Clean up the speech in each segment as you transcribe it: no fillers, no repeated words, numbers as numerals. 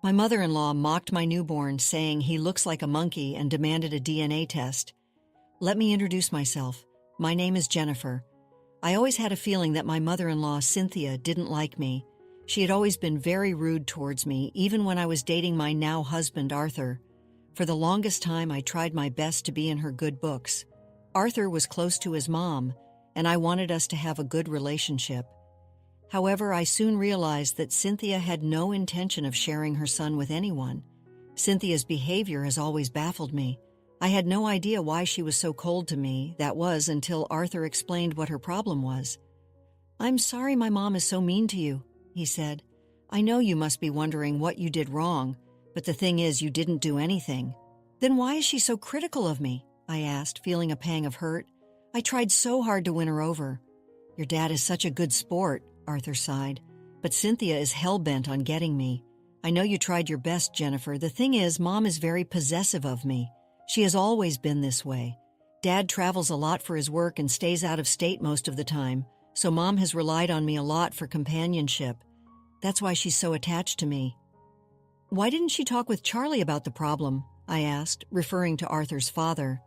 My mother-in-law mocked my newborn, saying he looks like a monkey and demanded a DNA test. Let me introduce myself. My name is Jennifer. I always had a feeling that my mother-in-law, Cynthia, didn't like me. She had always been very rude towards me, even when I was dating my now husband, Arthur. For the longest time, I tried my best to be in her good books. Arthur was close to his mom, and I wanted us to have a good relationship. However, I soon realized that Cynthia had no intention of sharing her son with anyone. Cynthia's behavior has always baffled me. I had no idea why she was so cold to me. That was until Arthur explained what her problem was. "I'm sorry my mom is so mean to you," he said. "I know you must be wondering what you did wrong, but the thing is you didn't do anything." "Then why is she so critical of me?" I asked, feeling a pang of hurt. I tried so hard to win her over. "Your dad is such a good sport," Arthur sighed. "But Cynthia is hell-bent on getting me. I know you tried your best, Jennifer. The thing is, Mom is very possessive of me. She has always been this way. Dad travels a lot for his work and stays out of state most of the time, so Mom has relied on me a lot for companionship. That's why she's so attached to me." "Why didn't she talk with Charlie about the problem?" I asked, referring to Arthur's father.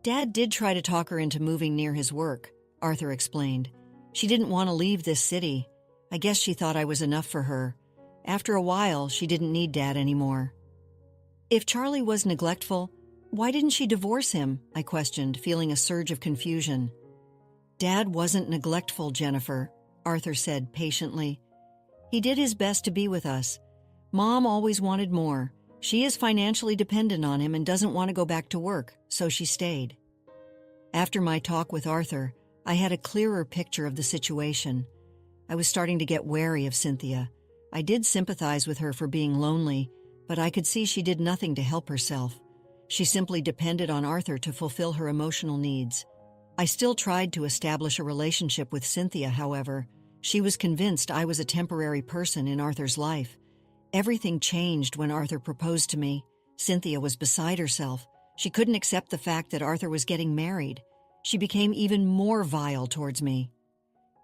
"Dad did try to talk her into moving near his work," Arthur explained. "She didn't want to leave this city. I guess she thought I was enough for her. After a while, she didn't need Dad anymore." "If Charlie was neglectful, why didn't she divorce him?" I questioned, feeling a surge of confusion. "Dad wasn't neglectful, Jennifer," Arthur said patiently. "He did his best to be with us. Mom always wanted more. She is financially dependent on him and doesn't want to go back to work, so she stayed." After my talk with Arthur, I had a clearer picture of the situation. I was starting to get wary of Cynthia. I did sympathize with her for being lonely, but I could see she did nothing to help herself. She simply depended on Arthur to fulfill her emotional needs. I still tried to establish a relationship with Cynthia, however. She was convinced I was a temporary person in Arthur's life. Everything changed when Arthur proposed to me. Cynthia was beside herself. She couldn't accept the fact that Arthur was getting married. She became even more vile towards me.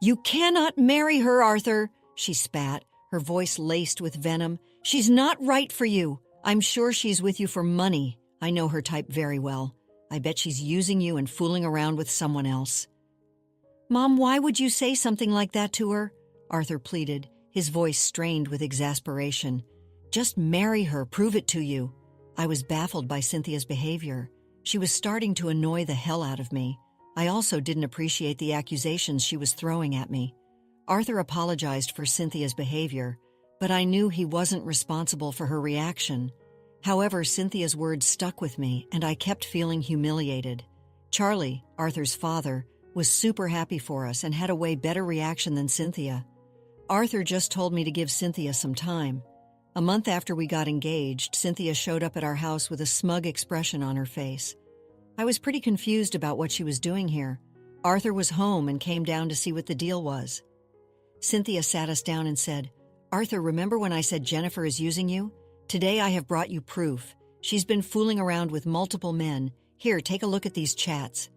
"You cannot marry her, Arthur," she spat, her voice laced with venom. "She's not right for you. I'm sure she's with you for money. I know her type very well. I bet she's using you and fooling around with someone else." "Mom, why would you say something like that to her?" Arthur pleaded, his voice strained with exasperation. "Just marry her, prove it to you." I was baffled by Cynthia's behavior. She was starting to annoy the hell out of me. I also didn't appreciate the accusations she was throwing at me. Arthur apologized for Cynthia's behavior, but I knew he wasn't responsible for her reaction. However, Cynthia's words stuck with me, and I kept feeling humiliated. Charlie, Arthur's father, was super happy for us and had a way better reaction than Cynthia. Arthur just told me to give Cynthia some time. A month after we got engaged, Cynthia showed up at our house with a smug expression on her face. I was pretty confused about what she was doing here. Arthur was home and came down to see what the deal was. Cynthia sat us down and said, "Arthur, remember when I said Jennifer is using you? Today I have brought you proof. She's been fooling around with multiple men. Here, take a look at these chats."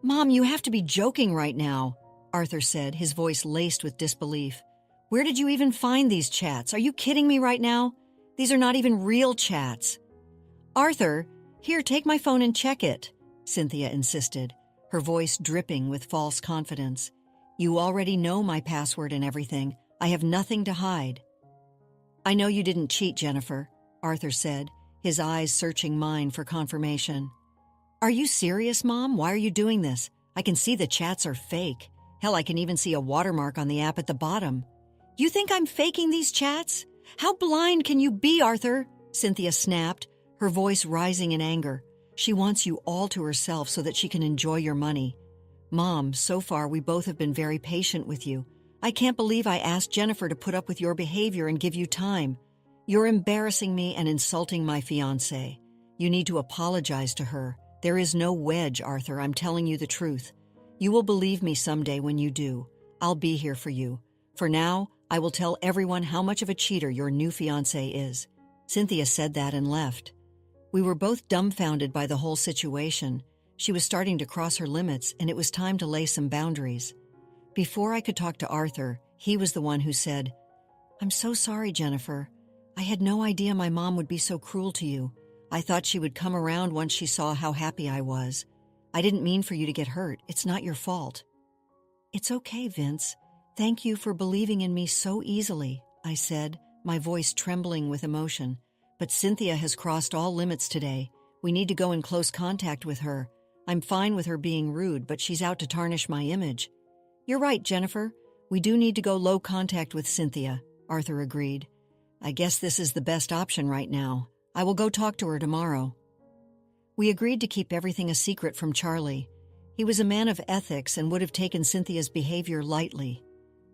"Mom, you have to be joking right now," Arthur said, his voice laced with disbelief. "Where did you even find these chats? Are you kidding me right now? These are not even real chats." "Arthur, here, take my phone and check it," Cynthia insisted, her voice dripping with false confidence. "You already know my password and everything. I have nothing to hide." "I know you didn't cheat, Jennifer," Arthur said, his eyes searching mine for confirmation. "Are you serious, Mom? Why are you doing this? I can see the chats are fake. Hell, I can even see a watermark on the app at the bottom." "You think I'm faking these chats? How blind can you be, Arthur?" Cynthia snapped, her voice rising in anger. "She wants you all to herself so that she can enjoy your money. Mom, so far we both have been very patient with you. I can't believe I asked Jennifer to put up with your behavior and give you time. You're embarrassing me and insulting my fiancé. You need to apologize to her. There is no wedge, Arthur. I'm telling you the truth. You will believe me someday when you do. I'll be here for you. For now, I will tell everyone how much of a cheater your new fiancé is." Cynthia said that and left. We were both dumbfounded by the whole situation. She was starting to cross her limits, and it was time to lay some boundaries. Before I could talk to Arthur, he was the one who said, "I'm so sorry, Jennifer. I had no idea my mom would be so cruel to you. I thought she would come around once she saw how happy I was. I didn't mean for you to get hurt. It's not your fault." "It's okay, Vince. Thank you for believing in me so easily," I said, my voice trembling with emotion. "But Cynthia has crossed all limits today. We need to go in close contact with her. I'm fine with her being rude, but she's out to tarnish my image." "You're right, Jennifer. We do need to go low contact with Cynthia," Arthur agreed. "I guess this is the best option right now. I will go talk to her tomorrow." We agreed to keep everything a secret from Charlie. He was a man of ethics and would have taken Cynthia's behavior lightly.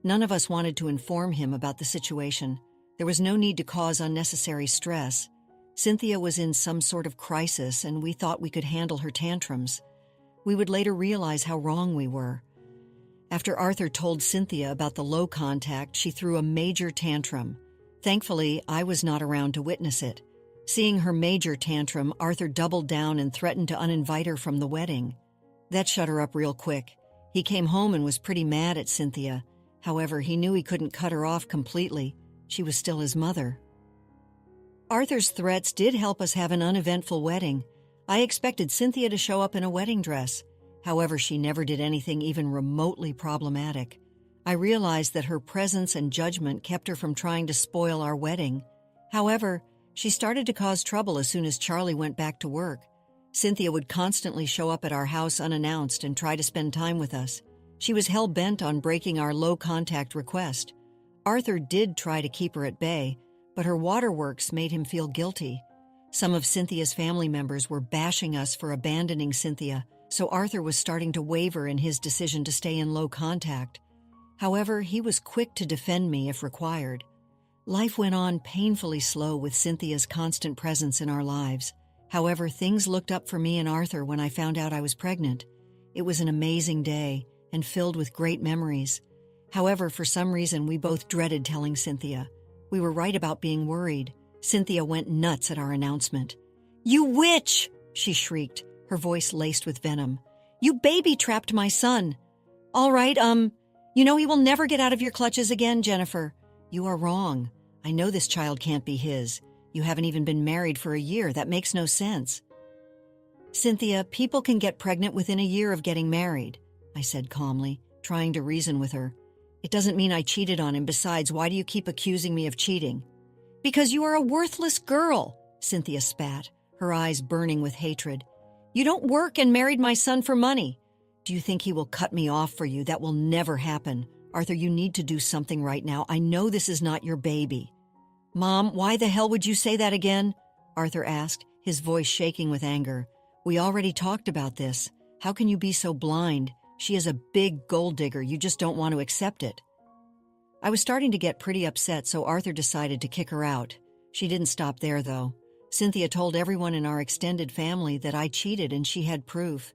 None of us wanted to inform him about the situation. There was no need to cause unnecessary stress. Cynthia was in some sort of crisis, and we thought we could handle her tantrums. We would later realize how wrong we were. After Arthur told Cynthia about the low contact, she threw a major tantrum. Thankfully, I was not around to witness it. Seeing her major tantrum, Arthur doubled down and threatened to uninvite her from the wedding. That shut her up real quick. He came home and was pretty mad at Cynthia. However, he knew he couldn't cut her off completely. She was still his mother. Arthur's threats did help us have an uneventful wedding. I expected Cynthia to show up in a wedding dress. However, she never did anything even remotely problematic. I realized that her presence and judgment kept her from trying to spoil our wedding. However, she started to cause trouble as soon as Charlie went back to work. Cynthia would constantly show up at our house unannounced and try to spend time with us. She was hell-bent on breaking our low-contact request. Arthur did try to keep her at bay, but her waterworks made him feel guilty. Some of Cynthia's family members were bashing us for abandoning Cynthia, so Arthur was starting to waver in his decision to stay in low contact. However, he was quick to defend me if required. Life went on painfully slow with Cynthia's constant presence in our lives. However, things looked up for me and Arthur when I found out I was pregnant. It was an amazing day and filled with great memories. However, for some reason, we both dreaded telling Cynthia. We were right about being worried. Cynthia went nuts at our announcement. "You witch!" she shrieked, her voice laced with venom. "You baby-trapped my son." "All right, you know he will never get out of your clutches again, Jennifer." "You are wrong. I know this child can't be his. You haven't even been married for a year. That makes no sense." "Cynthia, people can get pregnant within a year of getting married," I said calmly, trying to reason with her. "It doesn't mean I cheated on him. Besides, why do you keep accusing me of cheating?" "Because you are a worthless girl," Cynthia spat, her eyes burning with hatred. "You don't work and married my son for money. Do you think he will cut me off for you? That will never happen. Arthur, you need to do something right now. I know this is not your baby." "Mom, why the hell would you say that again?" Arthur asked, his voice shaking with anger. "We already talked about this. How can you be so blind? She is a big gold digger. You just don't want to accept it." I was starting to get pretty upset, so Arthur decided to kick her out. She didn't stop there, though. Cynthia told everyone in our extended family that I cheated and she had proof.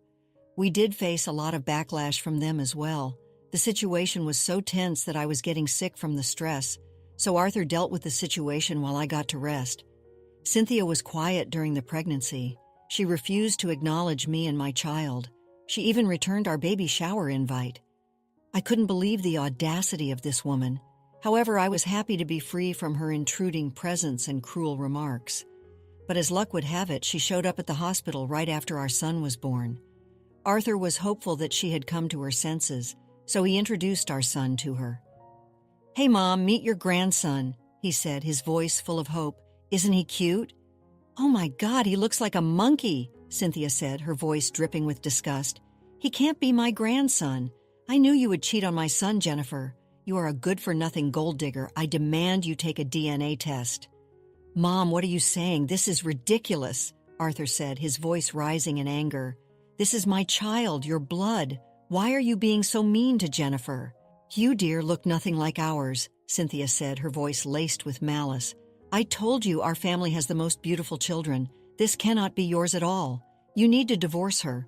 We did face a lot of backlash from them as well. The situation was so tense that I was getting sick from the stress, so Arthur dealt with the situation while I got to rest. Cynthia was quiet during the pregnancy. She refused to acknowledge me and my child. She even returned our baby shower invite. I couldn't believe the audacity of this woman. However, I was happy to be free from her intruding presence and cruel remarks. But as luck would have it, she showed up at the hospital right after our son was born. Arthur was hopeful that she had come to her senses, so he introduced our son to her. "Hey, Mom, meet your grandson," he said, his voice full of hope. "Isn't he cute?" "Oh my God, he looks like a monkey," Cynthia said, her voice dripping with disgust. "He can't be my grandson. I knew you would cheat on my son, Jennifer. You are a good-for-nothing gold digger. I demand you take a DNA test." "Mom, what are you saying? This is ridiculous," Arthur said, his voice rising in anger. "This is my child, your blood. Why are you being so mean to Jennifer?" "You, dear, look nothing like ours," Cynthia said, her voice laced with malice. "I told you our family has the most beautiful children. This cannot be yours at all. You need to divorce her."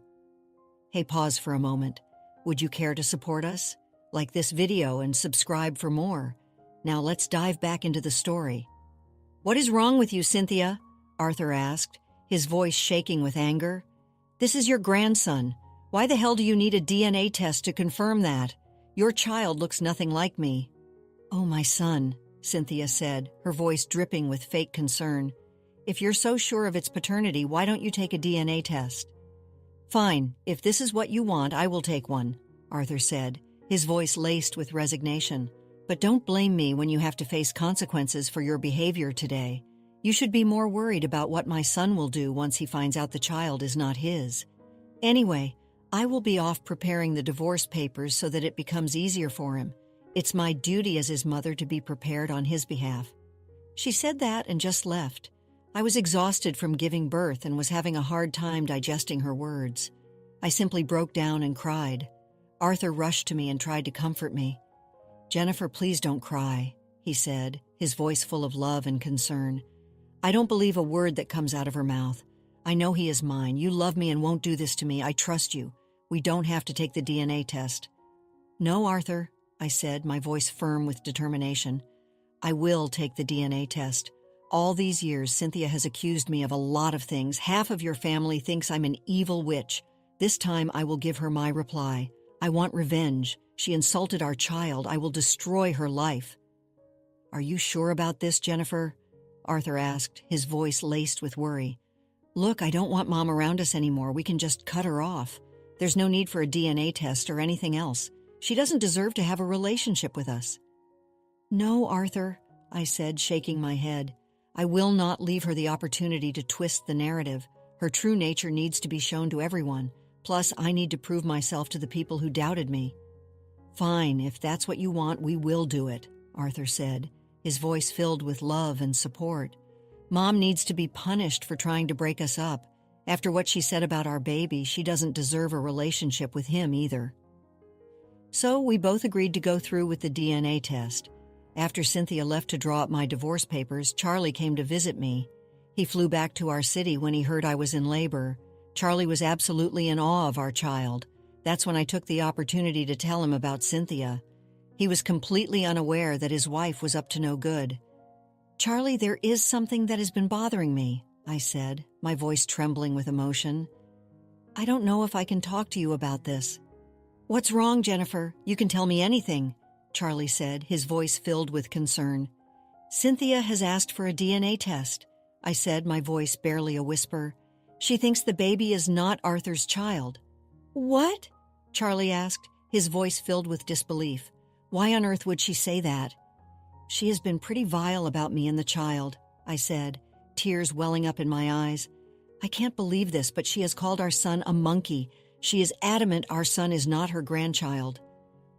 Hey, pause for a moment. Would you care to support us? Like this video and subscribe for more. Now let's dive back into the story. "What is wrong with you, Cynthia?" Arthur asked, his voice shaking with anger. "This is your grandson. Why the hell do you need a DNA test to confirm that? Your child looks nothing like me." "Oh, my son," Cynthia said, her voice dripping with fake concern. If you're so sure of its paternity, why don't you take a DNA test? Fine, if this is what you want, I will take one, Arthur said, his voice laced with resignation. But don't blame me when you have to face consequences for your behavior today. You should be more worried about what my son will do once he finds out the child is not his. Anyway, I will be off preparing the divorce papers so that it becomes easier for him. It's my duty as his mother to be prepared on his behalf. She said that and just left. I was exhausted from giving birth and was having a hard time digesting her words. I simply broke down and cried. Arthur rushed to me and tried to comfort me. Jennifer, please don't cry, he said, his voice full of love and concern. I don't believe a word that comes out of her mouth. I know he is mine. You love me and won't do this to me. I trust you. We don't have to take the DNA test. No, Arthur, I said, my voice firm with determination. I will take the DNA test. All these years, Cynthia has accused me of a lot of things. Half of your family thinks I'm an evil witch. This time I will give her my reply. I want revenge. She insulted our child. I will destroy her life. Are you sure about this, Jennifer? Arthur asked, his voice laced with worry. Look, I don't want Mom around us anymore. We can just cut her off. There's no need for a DNA test or anything else. She doesn't deserve to have a relationship with us. No, Arthur, I said, shaking my head. I will not leave her the opportunity to twist the narrative. Her true nature needs to be shown to everyone. Plus, I need to prove myself to the people who doubted me. Fine, if that's what you want, we will do it, Arthur said, his voice filled with love and support. Mom needs to be punished for trying to break us up. After what she said about our baby, she doesn't deserve a relationship with him either. So we both agreed to go through with the DNA test. After Cynthia left to draw up my divorce papers, Charlie came to visit me. He flew back to our city when he heard I was in labor. Charlie was absolutely in awe of our child. That's when I took the opportunity to tell him about Cynthia. He was completely unaware that his wife was up to no good. Charlie, there is something that has been bothering me, I said, my voice trembling with emotion. I don't know if I can talk to you about this. What's wrong, Jennifer? You can tell me anything, Charlie said, his voice filled with concern. Cynthia has asked for a DNA test, I said, my voice barely a whisper. She thinks the baby is not Arthur's child. What? Charlie asked, his voice filled with disbelief. Why on earth would she say that? She has been pretty vile about me and the child, I said, tears welling up in my eyes. I can't believe this, but she has called our son a monkey. She is adamant our son is not her grandchild.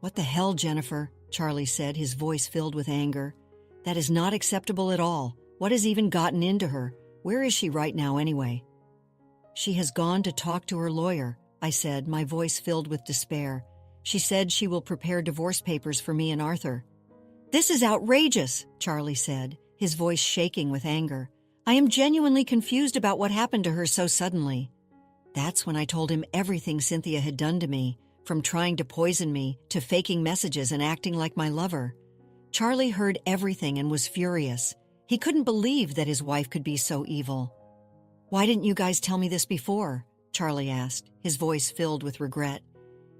What the hell, Jennifer? Charlie said, his voice filled with anger. That is not acceptable at all. What has even gotten into her? Where is she right now anyway? She has gone to talk to her lawyer, I said, my voice filled with despair. She said she will prepare divorce papers for me and Arthur. This is outrageous, Charlie said, his voice shaking with anger. I am genuinely confused about what happened to her so suddenly. That's when I told him everything Cynthia had done to me, from trying to poison me to faking messages and acting like my lover. Charlie heard everything and was furious. He couldn't believe that his wife could be so evil. Why didn't you guys tell me this before? Charlie asked, his voice filled with regret.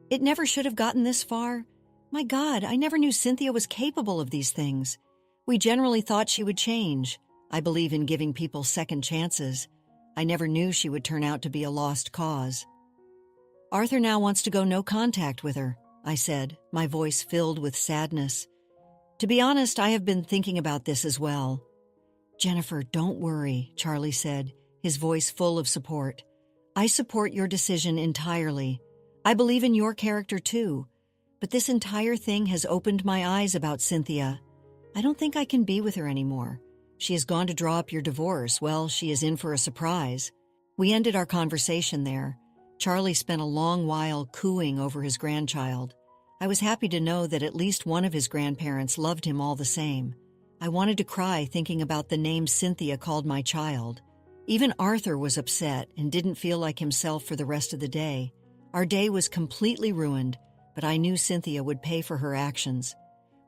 It never should have gotten this far. My God, I never knew Cynthia was capable of these things. We generally thought she would change. I believe in giving people second chances. I never knew she would turn out to be a lost cause. Arthur now wants to go no contact with her, I said, my voice filled with sadness. To be honest, I have been thinking about this as well. Jennifer, don't worry, Charlie said, his voice full of support. I support your decision entirely. I believe in your character too. But this entire thing has opened my eyes about Cynthia. I don't think I can be with her anymore. She has gone to draw up your divorce. Well, she is in for a surprise. We ended our conversation there. Charlie spent a long while cooing over his grandchild. I was happy to know that at least one of his grandparents loved him all the same. I wanted to cry thinking about the name Cynthia called my child. Even Arthur was upset and didn't feel like himself for the rest of the day. Our day was completely ruined, but I knew Cynthia would pay for her actions.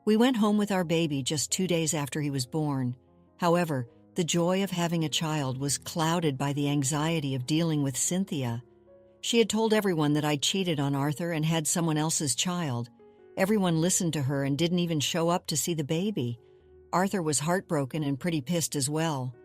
We went home with our baby just 2 days after he was born. However, the joy of having a child was clouded by the anxiety of dealing with Cynthia. She had told everyone that I cheated on Arthur and had someone else's child. Everyone listened to her and didn't even show up to see the baby. Arthur was heartbroken and pretty pissed as well.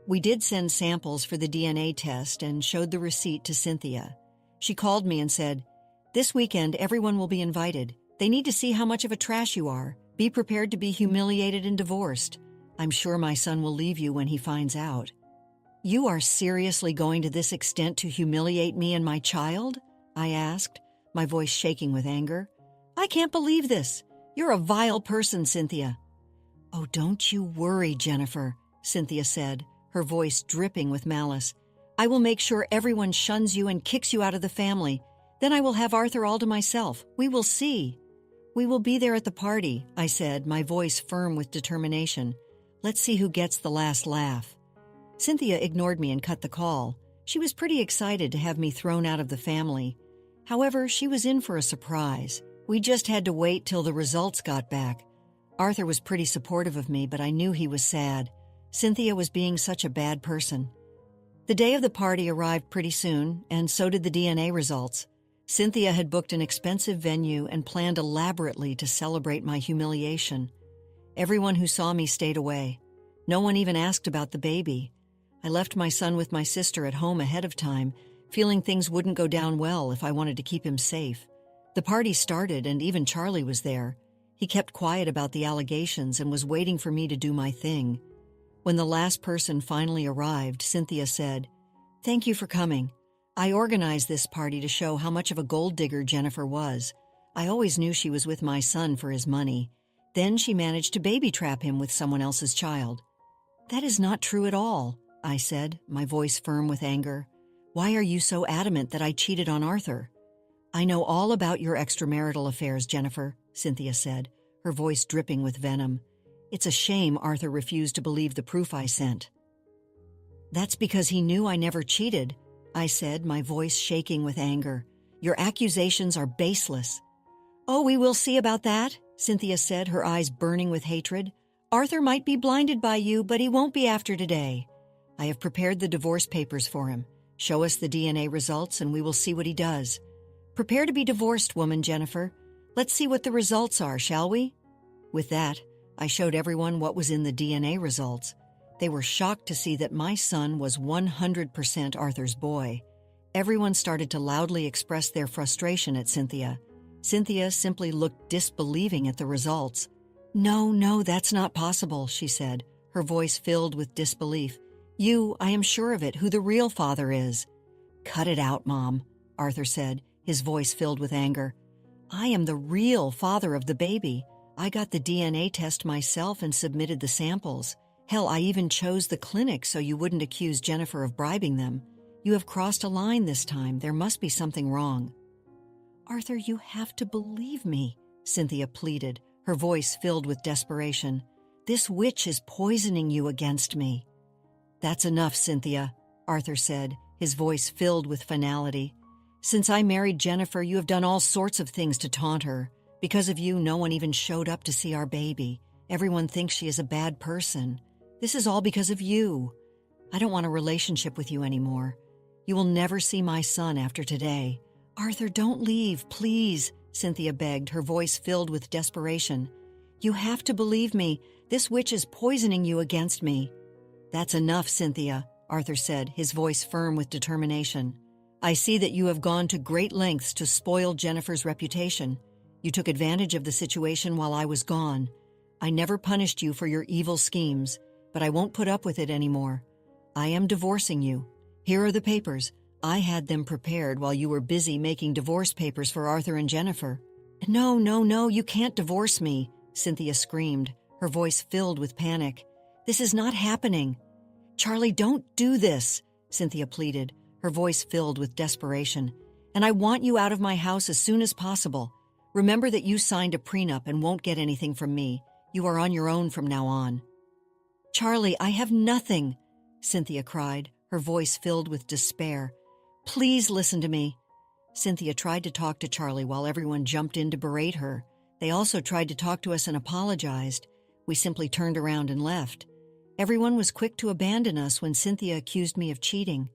We did send samples for the DNA test and showed the receipt to Cynthia. She called me and said, "This weekend everyone will be invited. They need to see how much of a trash you are. Be prepared to be humiliated and divorced. I'm sure my son will leave you when he finds out." "You are seriously going to this extent to humiliate me and my child?" I asked, my voice shaking with anger. "I can't believe this. You're a vile person, Cynthia." "Oh, don't you worry, Jennifer," Cynthia said, her voice dripping with malice. "I will make sure everyone shuns you and kicks you out of the family. Then I will have Arthur all to myself. We will see." "We will be there at the party," I said, my voice firm with determination. "Let's see who gets the last laugh." Cynthia ignored me and cut the call. She was pretty excited to have me thrown out of the family. However, she was in for a surprise. We just had to wait till the results got back. Arthur was pretty supportive of me, but I knew he was sad. Cynthia was being such a bad person. The day of the party arrived pretty soon, and so did the DNA results. Cynthia had booked an expensive venue and planned elaborately to celebrate my humiliation. Everyone who saw me stayed away. No one even asked about the baby. I left my son with my sister at home ahead of time, feeling things wouldn't go down well if I wanted to keep him safe. The party started, and even Charlie was there. He kept quiet about the allegations and was waiting for me to do my thing. When the last person finally arrived, Cynthia said, "Thank you for coming. I organized this party to show how much of a gold digger Jennifer was. I always knew she was with my son for his money. Then she managed to baby trap him with someone else's child." "That is not true at all," I said, my voice firm with anger. "Why are you so adamant that I cheated on Arthur?" "I know all about your extramarital affairs, Jennifer," Cynthia said, her voice dripping with venom. "It's a shame Arthur refused to believe the proof I sent." "That's because he knew I never cheated," I said, my voice shaking with anger. "Your accusations are baseless." "Oh, we will see about that," Cynthia said, her eyes burning with hatred. "Arthur might be blinded by you, but he won't be after today. I have prepared the divorce papers for him. Show us the DNA results and we will see what he does. Prepare to be divorced, woman Jennifer. Let's see what the results are, shall we?" With that, I showed everyone what was in the DNA results. They were shocked to see that my son was 100% Arthur's boy. Everyone started to loudly express their frustration at Cynthia. Cynthia simply looked disbelieving at the results. No, that's not possible," she said, her voice filled with disbelief. I am sure of it, who the real father is." "Cut it out, Mom," Arthur said, his voice filled with anger. "I am the real father of the baby. I got the DNA test myself and submitted the samples. Hell, I even chose the clinic so you wouldn't accuse Jennifer of bribing them. You have crossed a line this time. There must be something wrong." "Arthur, you have to believe me," Cynthia pleaded, her voice filled with desperation. "This witch is poisoning you against me." "That's enough, Cynthia," Arthur said, his voice filled with finality. "Since I married Jennifer, you have done all sorts of things to taunt her. Because of you, no one even showed up to see our baby. Everyone thinks she is a bad person. This is all because of you. I don't want a relationship with you anymore. You will never see my son after today." "Arthur, don't leave, please," Cynthia begged, her voice filled with desperation. "You have to believe me. This witch is poisoning you against me." "That's enough, Cynthia," Arthur said, his voice firm with determination. "I see that you have gone to great lengths to spoil Jennifer's reputation. You took advantage of the situation while I was gone. I never punished you for your evil schemes, but I won't put up with it anymore. I am divorcing you. Here are the papers. I had them prepared while you were busy making divorce papers for Arthur and Jennifer." No, you can't divorce me," Cynthia screamed, her voice filled with panic. "This is not happening." "Charlie, don't do this," Cynthia pleaded, her voice filled with desperation. "And I want you out of my house as soon as possible. Remember that you signed a prenup and won't get anything from me. You are on your own from now on." "Charlie, I have nothing," Cynthia cried, her voice filled with despair. "Please listen to me." Cynthia tried to talk to Charlie while everyone jumped in to berate her. They also tried to talk to us and apologized. We simply turned around and left. Everyone was quick to abandon us when Cynthia accused me of cheating.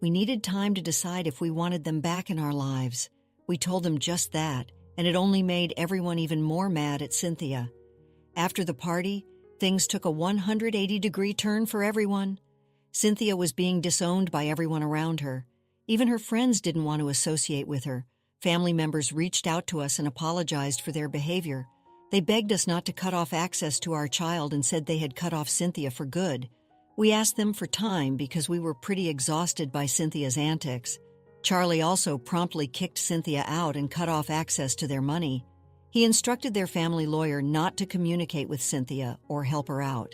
We needed time to decide if we wanted them back in our lives. We told them just that, and it only made everyone even more mad at Cynthia. After the party, Things took a 180-degree turn for everyone. Cynthia was being disowned by everyone around her. Even her friends didn't want to associate with her. Family members reached out to us and apologized for their behavior. They begged us not to cut off access to our child and said they had cut off Cynthia for good. We asked them for time because we were pretty exhausted by Cynthia's antics. Charlie also promptly kicked Cynthia out and cut off access to their money. He instructed their family lawyer not to communicate with Cynthia or help her out.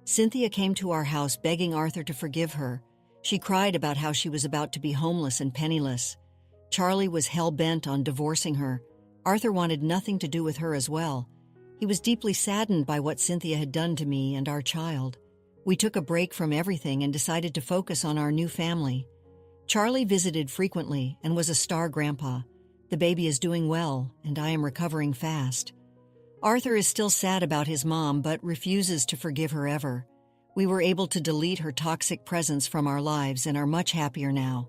Cynthia came to our house begging Arthur to forgive her. She cried about how she was about to be homeless and penniless. Charlie was hell-bent on divorcing her. Arthur wanted nothing to do with her as well. He was deeply saddened by what Cynthia had done to me and our child. We took a break from everything and decided to focus on our new family. Charlie visited frequently and was a star grandpa. The baby is doing well, and I am recovering fast. Arthur is still sad about his mom, but refuses to forgive her ever. We were able to delete her toxic presence from our lives and are much happier now.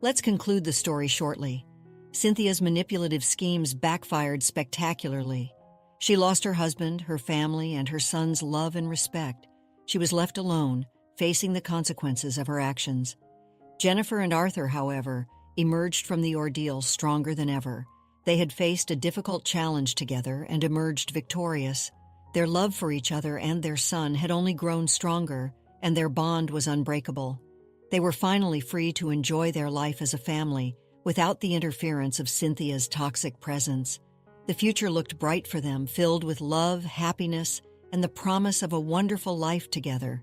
Let's conclude the story shortly. Cynthia's manipulative schemes backfired spectacularly. She lost her husband, her family, and her son's love and respect. She was left alone, facing the consequences of her actions. Jennifer and Arthur, however, emerged from the ordeal stronger than ever. They had faced a difficult challenge together and emerged victorious. Their love for each other and their son had only grown stronger, and their bond was unbreakable. They were finally free to enjoy their life as a family without the interference of Cynthia's toxic presence. The future looked bright for them, filled with love, happiness, and the promise of a wonderful life together.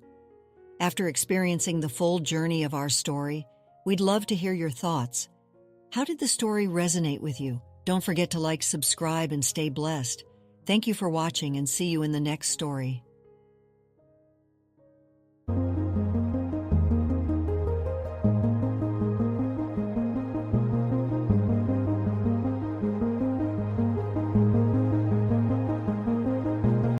After experiencing the full journey of our story, we'd love to hear your thoughts. How did the story resonate with you? Don't forget to like, subscribe, and stay blessed. Thank you for watching, and see you in the next story.